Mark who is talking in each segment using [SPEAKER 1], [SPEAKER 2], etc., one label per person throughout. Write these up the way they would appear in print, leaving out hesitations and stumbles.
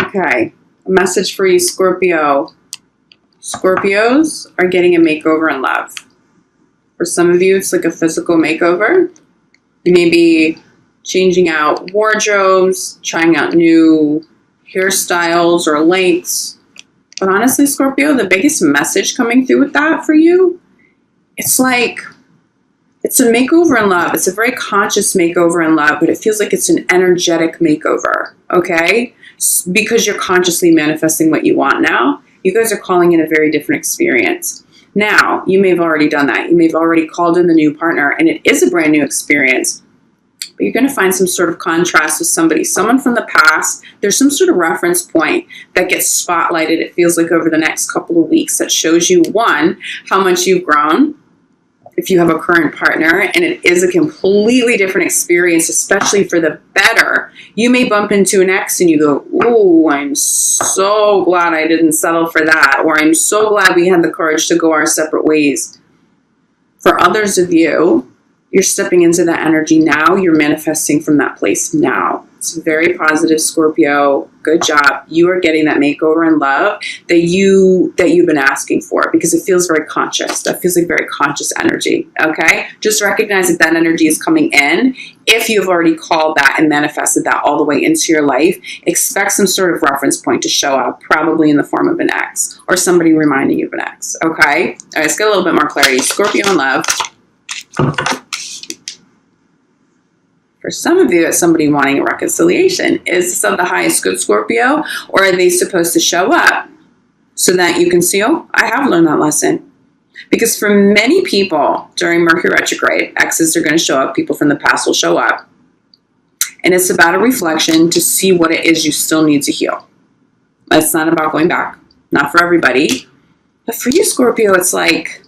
[SPEAKER 1] Okay, a message for you, Scorpio. Scorpios are getting a makeover in love. For some of you, it's like a physical makeover. You may be changing out wardrobes, trying out new hairstyles or lengths. But honestly, Scorpio, the biggest message coming through with that for you, it's like, it's a makeover in love. It's a very conscious makeover in love, but it feels like it's an energetic makeover, okay? Because you're consciously manifesting what you want now. You guys are calling in a very different experience. Now, you may have already done that. You may have already called in the new partner, and it is a brand new experience. But you're going to find some sort of contrast with somebody, someone from the past. There's some sort of reference point that gets spotlighted, it feels like, over the next couple of weeks that shows you, one, how much you've grown if you have a current partner, and it is a completely different experience, especially for the better. You may bump into an ex and you go, ooh, I'm so glad I didn't settle for that, or I'm so glad we had the courage to go our separate ways. For others of you, you're stepping into that energy now. You're manifesting from that place now. It's very positive, Scorpio. Good job. You are getting that makeover in love that you've been asking for, because it feels very conscious. That feels like very conscious energy. Okay? Just recognize that that energy is coming in. If you've already called that and manifested that all the way into your life, expect some sort of reference point to show up, probably in the form of an ex or somebody reminding you of an ex. Okay? All right, let's get a little bit more clarity. Scorpio in love. For some of you, it's somebody wanting a reconciliation. Is this of the highest good, Scorpio? Or are they supposed to show up so that you can see, oh, I have learned that lesson? Because for many people during Mercury retrograde, exes are going to show up. People from the past will show up. And it's about a reflection to see what it is you still need to heal. It's not about going back. Not for everybody. But for you, Scorpio, it's like,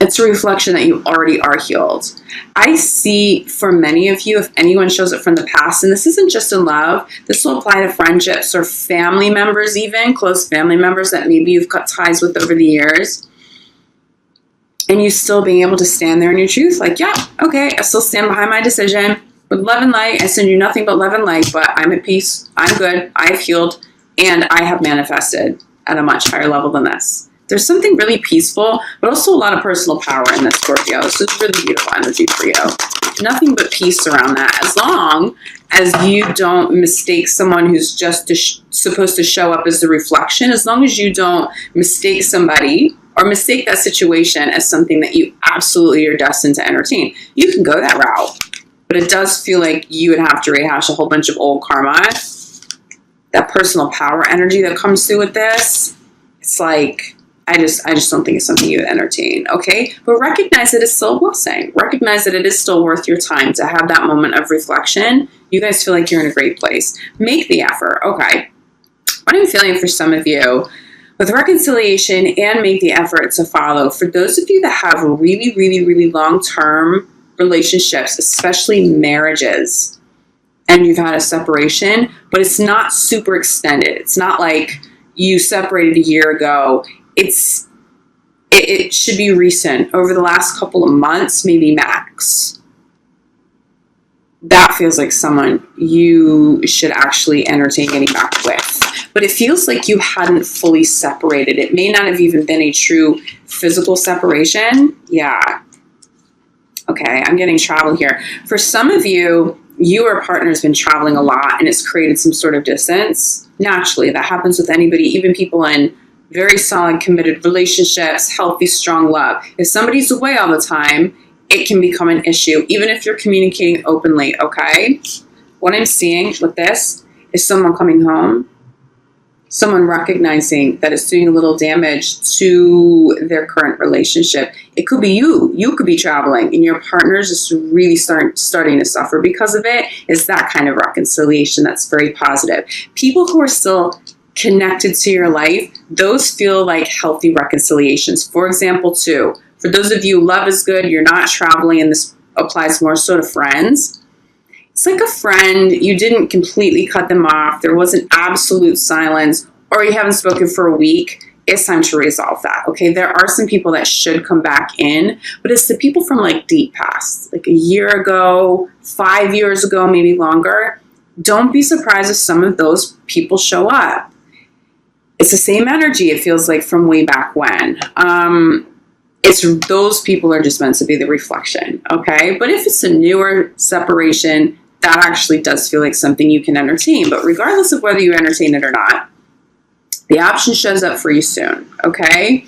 [SPEAKER 1] it's a reflection that you already are healed. I see for many of you, if anyone shows up from the past, and this isn't just in love, this will apply to friendships or family members, even close family members that maybe you've cut ties with over the years, and you still being able to stand there in your truth. Like, yeah, okay, I still stand behind my decision. With love and light, I send you nothing but love and light, but I'm at peace, I'm good, I've healed, and I have manifested at a much higher level than this. There's something really peaceful, but also a lot of personal power in this, Scorpio. So it's really beautiful energy for you. Nothing but peace around that. As long as you don't mistake someone who's just supposed to show up as the reflection, as long as you don't mistake somebody or mistake that situation as something that you absolutely are destined to entertain, you can go that route. But it does feel like you would have to rehash a whole bunch of old karma. That personal power energy that comes through with this, it's like, I just don't think it's something you would entertain, okay? But recognize that it's still a blessing. Recognize that it is still worth your time to have that moment of reflection. You guys feel like you're in a great place. Make the effort, okay? What I'm feeling for some of you, with reconciliation and make the effort to follow, for those of you that have really, really, really long-term relationships, especially marriages, and you've had a separation, but it's not super extended. It's not like you separated a year ago. It should be recent, over the last couple of months, maybe max. That feels like someone you should actually entertain getting back with. But it feels like you hadn't fully separated. It may not have even been a true physical separation. Yeah. Okay, I'm getting travel here. For some of you, you or a partner has been traveling a lot and it's created some sort of distance. Naturally, that happens with anybody, even people in very solid, committed relationships, healthy, strong love. If somebody's away all the time, it can become an issue, even if you're communicating openly, okay? What I'm seeing with this is someone coming home, someone recognizing that it's doing a little damage to their current relationship. It could be you. You could be traveling, and your partner's just really starting to suffer because of it. It's that kind of reconciliation that's very positive. People who are still connected to your life, those feel like healthy reconciliations. For example, too, for those of you, love is good, you're not traveling, and this applies more so to friends. It's like a friend, you didn't completely cut them off, there wasn't absolute silence, or you haven't spoken for a week. It's time to resolve that, okay? There are some people that should come back in, but it's the people from like deep past, like a year ago, 5 years ago, maybe longer. Don't be surprised if some of those people show up. It's the same energy, it feels like, from way back when. It's those people are just meant to be the reflection, okay? But if it's a newer separation, that actually does feel like something you can entertain. But regardless of whether you entertain it or not, the option shows up for you soon, okay?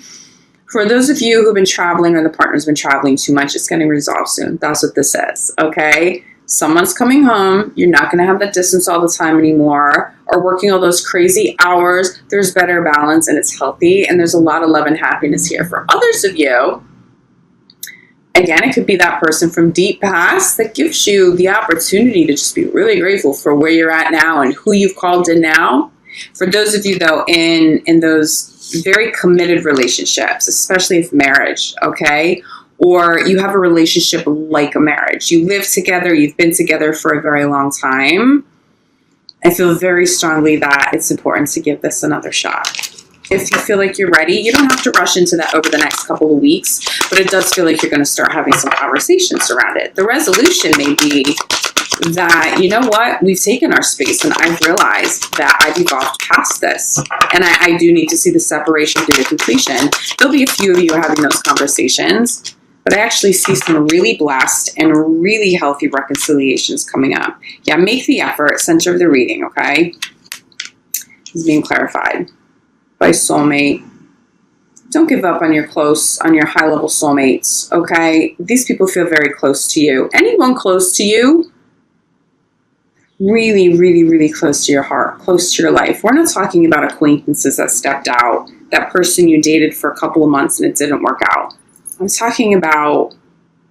[SPEAKER 1] For those of you who've been traveling or the partner's been traveling too much, it's getting resolved soon. That's what this is, okay? Someone's coming home. You're not going to have that distance all the time anymore, or working all those crazy hours. There's better balance and it's healthy, and there's a lot of love and happiness here. For others of you, again, it could be that person from deep past that gives you the opportunity to just be really grateful for where you're at now and who you've called in now. For those of you, though, in those very committed relationships, especially if marriage, okay? Or you have a relationship like a marriage. You live together, you've been together for a very long time. I feel very strongly that it's important to give this another shot. If you feel like you're ready, you don't have to rush into that over the next couple of weeks, but it does feel like you're going to start having some conversations around it. The resolution may be that, you know what, we've taken our space and I've realized that I've evolved past this and I do need to see the separation through to completion. There'll be a few of you having those conversations, but I actually see some really blessed and really healthy reconciliations coming up. Yeah, make the effort, center of the reading, okay? It's being clarified by soulmate. Don't give up on your high-level soulmates, okay? These people feel very close to you. Anyone close to you, really, really, really close to your heart, close to your life. We're not talking about acquaintances that stepped out, that person you dated for a couple of months and it didn't work out. I'm talking about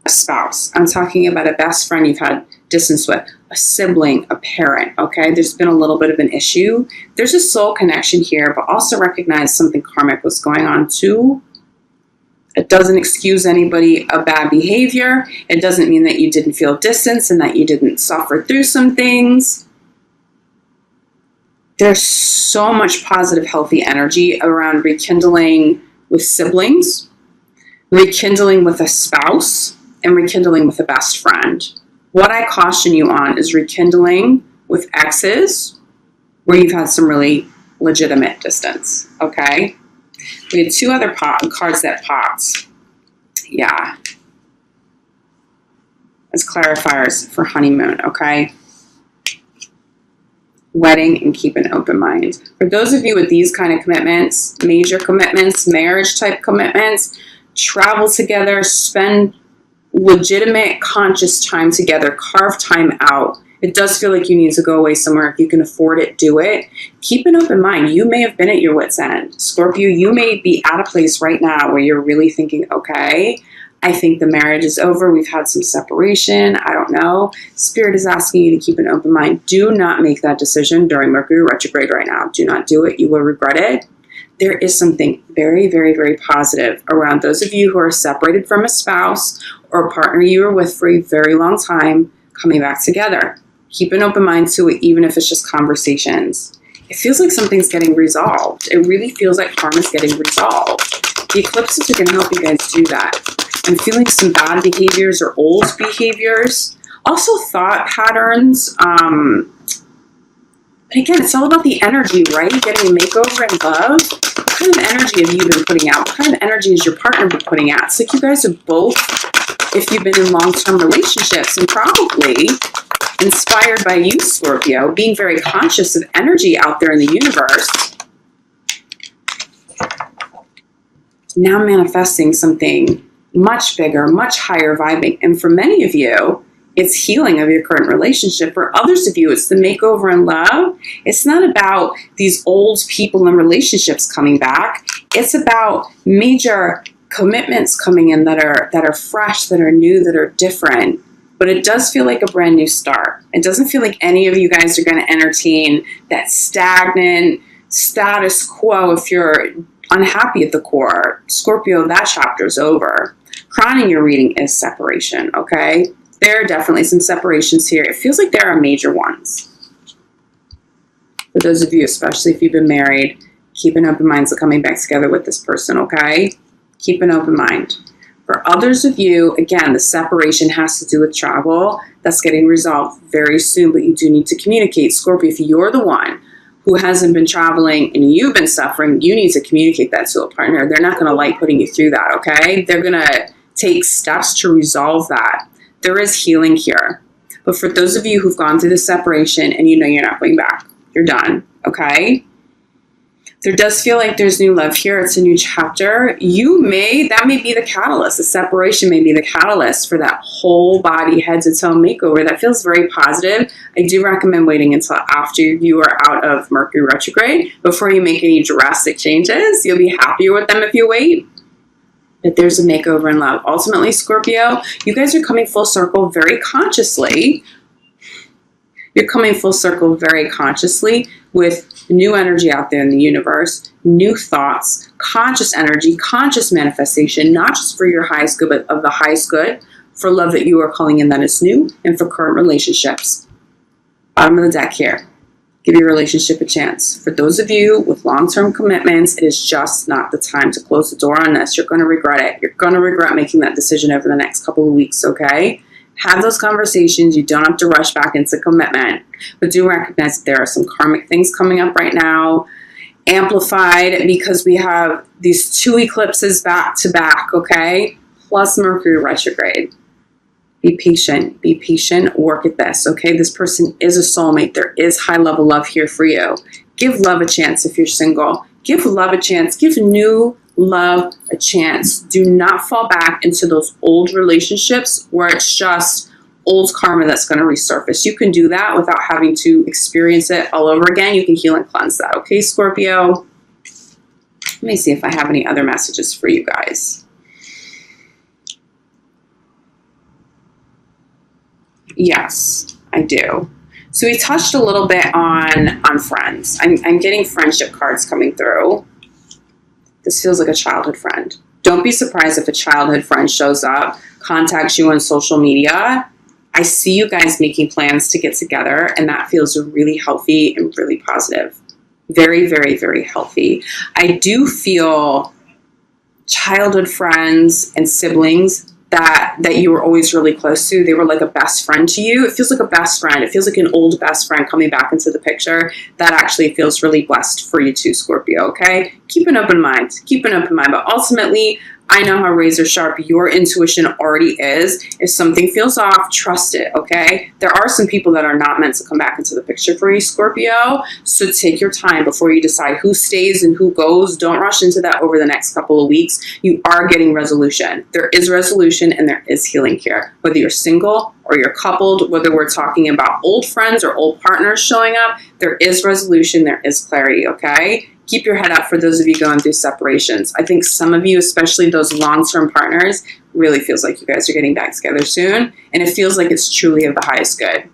[SPEAKER 1] a spouse. I'm talking about a best friend you've had distance with, a sibling, a parent, okay? There's been a little bit of an issue. There's a soul connection here, but also recognize something karmic was going on too. It doesn't excuse anybody of bad behavior. It doesn't mean that you didn't feel distance and that you didn't suffer through some things. There's so much positive, healthy energy around rekindling with siblings, rekindling with a spouse, and rekindling with a best friend. What I caution you on is rekindling with exes where you've had some really legitimate distance, okay? We had two other cards that popped. Yeah. As clarifiers for honeymoon, okay? Wedding and keep an open mind. For those of you with these kind of commitments, major commitments, marriage type commitments, travel together, spend legitimate conscious time together, carve time out. It does feel like you need to go away somewhere. If you can afford it, do it. Keep an open mind. You may have been at your wit's end. Scorpio, you may be at a place right now where you're really thinking, okay, I think the marriage is over. We've had some separation. I don't know. Spirit is asking you to keep an open mind. Do not make that decision during Mercury retrograde right now. Do not do it. You will regret it. There is something very, very, very positive around those of you who are separated from a spouse or a partner you were with for a very long time coming back together. Keep an open mind to it, even if it's just conversations. It feels like something's getting resolved. It really feels like karma's getting resolved. The eclipses are going to help you guys do that. I'm feeling some bad behaviors or old behaviors. Also thought patterns. But again, it's all about the energy, right? Getting a makeover and love. What kind of energy have you been putting out? What kind of energy has your partner been putting out? It's like you guys are both, if you've been in long-term relationships, and probably inspired by you, Scorpio, being very conscious of energy out there in the universe. Now manifesting something much bigger, much higher vibing. And for many of you, it's healing of your current relationship. For others of you, it's the makeover and love. It's not about these old people and relationships coming back. It's about major commitments coming in that are fresh, that are new, that are different. But it does feel like a brand new start. It doesn't feel like any of you guys are going to entertain that stagnant status quo if you're unhappy at the core. Scorpio, that chapter's over. Crowning your reading is separation, okay? There are definitely some separations here. It feels like there are major ones. For those of you, especially if you've been married, keep an open mind to coming back together with this person, okay? Keep an open mind. For others of you, again, the separation has to do with travel. That's getting resolved very soon, but you do need to communicate. Scorpio, if you're the one who hasn't been traveling and you've been suffering, you need to communicate that to a partner. They're not going to like putting you through that, okay? They're going to take steps to resolve that. There is healing here. But for those of you who've gone through the separation and you know you're not going back, you're done, okay? There does feel like there's new love here. It's a new chapter. That may be the catalyst. The separation may be the catalyst for that whole body, head to toe makeover. That feels very positive. I do recommend waiting until after you are out of Mercury retrograde before you make any drastic changes. You'll be happier with them if you wait. But there's a makeover in love. Ultimately, Scorpio, you guys are coming full circle very consciously. You're coming full circle very consciously with new energy out there in the universe, new thoughts, conscious energy, conscious manifestation, not just for your highest good, but of the highest good, for love that you are calling in that is new, and for current relationships. Bottom of the deck here. Give your relationship a chance. For those of you with long-term commitments, it is just not the time to close the door on this. You're going to regret it. You're going to regret making that decision over the next couple of weeks, okay? Have those conversations. You don't have to rush back into commitment, but do recognize that there are some karmic things coming up right now, amplified because we have these 2 eclipses back to back, okay? Plus Mercury retrograde. Be patient, work at this, okay? This person is a soulmate. There is high level love here for you. Give love a chance if you're single. Give love a chance. Give new love a chance. Do not fall back into those old relationships where it's just old karma that's going to resurface. You can do that without having to experience it all over again. You can heal and cleanse that. Okay, Scorpio? Let me see if I have any other messages for you guys. Yes, I do. So we touched a little bit on friends. I'm getting friendship cards coming through. This feels like a childhood friend. Don't be surprised if a childhood friend shows up, contacts you on social media. I see you guys making plans to get together, and that feels really healthy and really positive. Very, very, very healthy. I do feel childhood friends and siblings that you were always really close to. They were like a best friend to you. It feels like a best friend. It feels like an old best friend coming back into the picture. That actually feels really blessed for you too, Scorpio, okay? Keep an open mind. Keep an open mind. But ultimately, I know how razor sharp your intuition already is. If something feels off, trust it, okay? There are some people that are not meant to come back into the picture for you, Scorpio. So take your time before you decide who stays and who goes. Don't rush into that over the next couple of weeks. You are getting resolution. There is resolution and there is healing here. Whether you're single or you're coupled, whether we're talking about old friends or old partners showing up, there is resolution, there is clarity, okay? Keep your head up for those of you going through separations. I think some of you, especially those long-term partners, really feels like you guys are getting back together soon. And it feels like it's truly of the highest good.